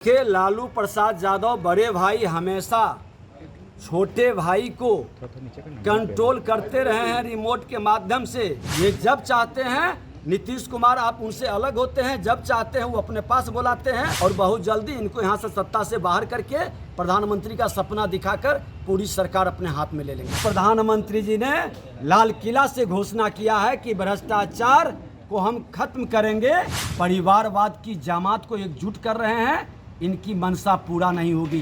के लालू प्रसाद यादव बड़े भाई हमेशा छोटे भाई को कंट्रोल करते रहे हैं रिमोट के माध्यम से। ये जब चाहते हैं नीतीश कुमार आप उनसे अलग होते हैं, जब चाहते हैं वो अपने पास बुलाते हैं और बहुत जल्दी इनको यहाँ से सत्ता से बाहर करके प्रधानमंत्री का सपना दिखाकर पूरी सरकार अपने हाथ में ले लेंगे। प्रधानमंत्री जी ने लाल किला से घोषणा किया है कि भ्रष्टाचार को हम खत्म करेंगे। परिवारवाद की जमात को एकजुट कर रहे हैं, इनकी मंशा पूरा नहीं होगी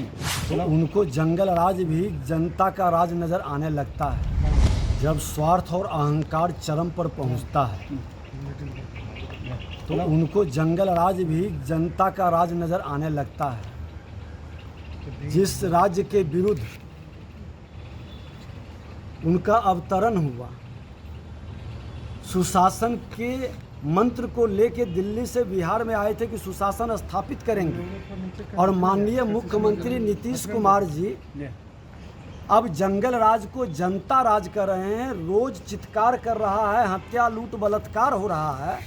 तो उनको जंगल राज भी जनता का राज नजर आने लगता है। जब स्वार्थ और अहंकार चरम पर पहुंचता है तो उनको जंगल राज भी जनता का राज नजर आने लगता है। जिस राज्य के विरुद्ध उनका अवतरण हुआ, सुशासन के मंत्र को लेके दिल्ली से बिहार में आए थे कि सुशासन स्थापित करेंगे और माननीय मुख्यमंत्री नीतीश कुमार जी अब जंगल राज को जनता राज कर रहे हैं। रोज चित्कार कर रहा है, हत्या लूट बलात्कार हो रहा है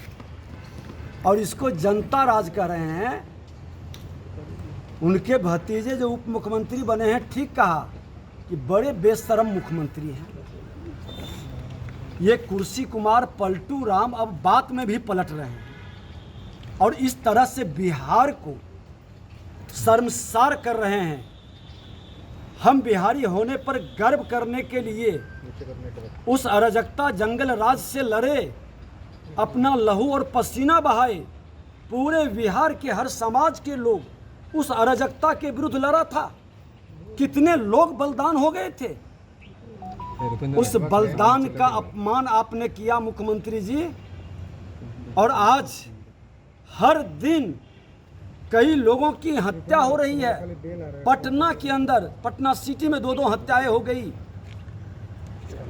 और इसको जनता राज कर रहे हैं। उनके भतीजे जो उप मुख्यमंत्री बने हैं, ठीक कहा कि बड़े बेशरम मुख्यमंत्री हैं। ये कुर्सी कुमार पलटू राम अब बात में भी पलट रहे हैं और इस तरह से बिहार को शर्मसार कर रहे हैं। हम बिहारी होने पर गर्व करने के लिए उस अराजकता जंगल राज से लड़े, अपना लहू और पसीना बहाए। पूरे बिहार के हर समाज के लोग उस अराजकता के विरुद्ध लड़ा था। कितने लोग बलिदान हो गए थे। उस बलिदान का अपमान आपने किया मुख्यमंत्री जी, और आज हर दिन कई लोगों की हत्या हो रही है। पटना के अंदर, पटना सिटी में 2-2 हत्याएं हो गई।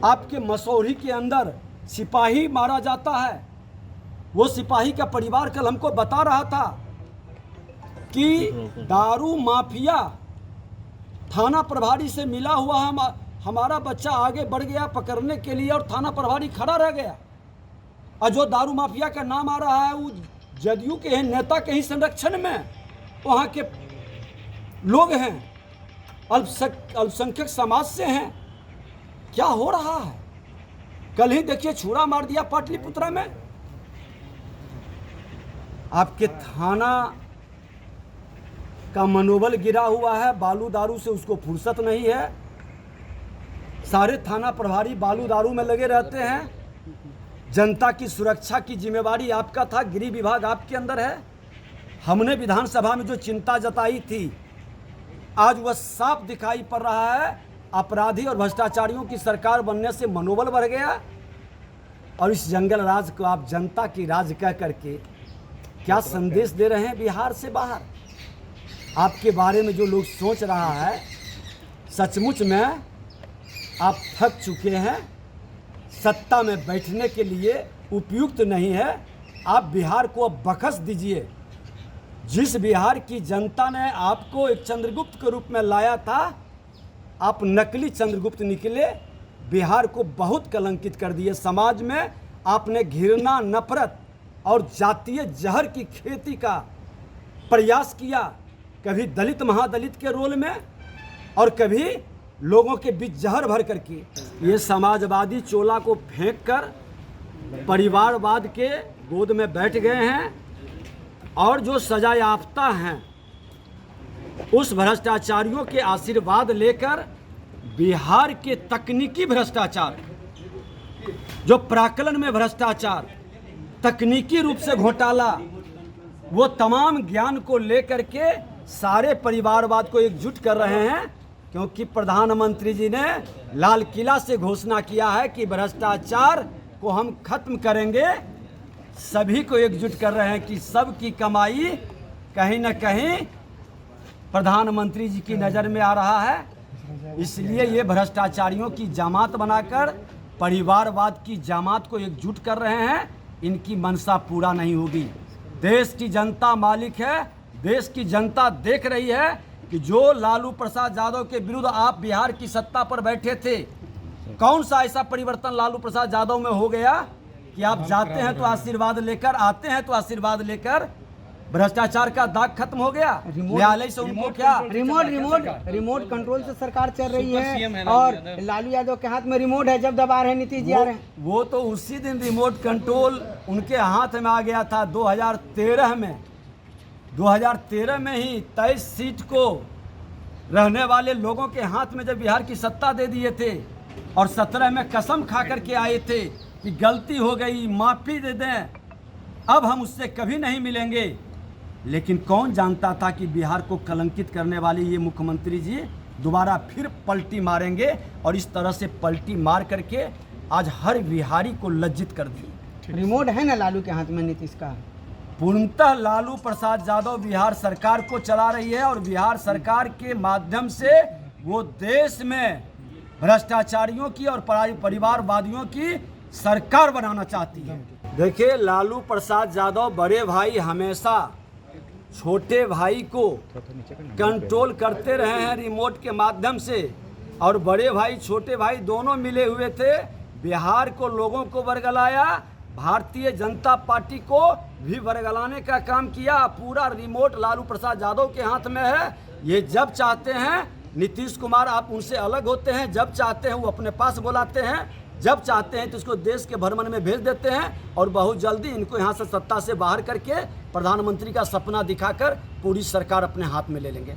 आपके मसौरी के अंदर सिपाही मारा जाता है। वो सिपाही का परिवार कल हमको बता रहा था कि दारू माफिया थाना प्रभारी से मिला हुआ है, हमारा बच्चा आगे बढ़ गया पकड़ने के लिए और थाना प्रभारी खड़ा रह गया। और जो दारू माफिया का नाम आ रहा है वो जदयू के हैं, नेता के ही संरक्षण में वहाँ के लोग हैं, अल्पसंख्यक समाज से हैं। क्या हो रहा है? कल ही देखिए छुरा मार दिया पाटलिपुत्रा में। आपके थाना का मनोबल गिरा हुआ है, बालू दारू से उसको फुर्सत नहीं है। सारे थाना प्रभारी बालू दारू में लगे रहते हैं। जनता की सुरक्षा की जिम्मेवारी आपका था, गृह विभाग आपके अंदर है। हमने विधानसभा में जो चिंता जताई थी आज वह साफ दिखाई पड़ रहा है। अपराधी और भ्रष्टाचारियों की सरकार बनने से मनोबल बढ़ गया और इस जंगल राज को आप जनता की राज कह करके क्या संदेश दे रहे हैं बिहार से बाहर? आपके बारे में जो लोग सोच रहा है, सचमुच में आप थक चुके हैं। सत्ता में बैठने के लिए उपयुक्त नहीं है। आप बिहार को अब बखस दीजिए। जिस बिहार की जनता ने आपको एक चंद्रगुप्त के रूप में लाया था, आप नकली चंद्रगुप्त निकले। बिहार को बहुत कलंकित कर दिए। समाज में आपने घृणा, नफरत और जातीय जहर की खेती का प्रयास किया, कभी दलित महादलित के रोल में और कभी लोगों के बीच जहर भर करके। ये समाजवादी चोला को फेंक कर परिवारवाद के गोद में बैठ गए हैं और जो सजा याफ्ता हैं उस भ्रष्टाचारियों के आशीर्वाद लेकर बिहार के तकनीकी भ्रष्टाचार, जो प्राक्कलन में भ्रष्टाचार, तकनीकी रूप से घोटाला, वो तमाम ज्ञान को लेकर के सारे परिवारवाद को एकजुट कर रहे हैं। क्योंकि प्रधानमंत्री जी ने लाल किला से घोषणा किया है कि भ्रष्टाचार को हम खत्म करेंगे। सभी को एकजुट कर रहे हैं कि सबकी कमाई कहीं न कहीं प्रधानमंत्री जी की नज़र में आ रहा है। इसलिए ये भ्रष्टाचारियों की जमात बनाकर परिवारवाद की जमात को एकजुट कर रहे हैं। इनकी मंशा पूरा नहीं होगी। देश की जनता मालिक है। देश की जनता देख रही है कि जो लालू प्रसाद यादव के विरुद्ध आप बिहार की सत्ता पर बैठे थे, कौन सा ऐसा परिवर्तन लालू प्रसाद यादव में हो गया कि आप जाते हैं तो आशीर्वाद लेकर, आते हैं तो आशीर्वाद लेकर भ्रष्टाचार का दाग खत्म हो गया। न्यायालय से उनको क्या रिमोट कंट्रोल से सरकार चल रही है और लालू यादव के हाथ में रिमोट है, जब दबा रहे नीतीश जी आ रहे हैं। वो तो उसी दिन रिमोट कंट्रोल उनके हाथ में आ गया था 2013 में। 2013 में ही 23 सीट को रहने वाले लोगों के हाथ में जब बिहार की सत्ता दे दिए थे और 17 में कसम खा करके आए थे कि गलती हो गई, माफ़ी दे दें, अब हम उससे कभी नहीं मिलेंगे। लेकिन कौन जानता था कि बिहार को कलंकित करने वाले ये मुख्यमंत्री जी दोबारा फिर पलटी मारेंगे और इस तरह से पलटी मार करके आज हर बिहारी को लज्जित कर दी। रिमोट है ना लालू के हाथ में नीतीश का। पूर्णतः लालू प्रसाद यादव बिहार सरकार को चला रही है और बिहार सरकार के माध्यम से वो देश में भ्रष्टाचारियों की और परिवारवादियों की सरकार बनाना चाहती है। देखिए, लालू प्रसाद यादव बड़े भाई हमेशा छोटे भाई को कंट्रोल करते रहे हैं रिमोट के माध्यम से, और बड़े भाई छोटे भाई दोनों मिले हुए थे। बिहार को लोगों को बरगलाया, भारतीय जनता पार्टी को भी बरगलाने का काम किया। पूरा रिमोट लालू प्रसाद यादव के हाथ में है। ये जब चाहते हैं नीतीश कुमार, आप उनसे अलग होते हैं, जब चाहते हैं वो अपने पास बुलाते हैं, जब चाहते हैं तो इसको देश के भ्रमण में भेज देते हैं और बहुत जल्दी इनको यहाँ से सत्ता से बाहर करके प्रधानमंत्री का सपना दिखाकर पूरी सरकार अपने हाथ में ले लेंगे।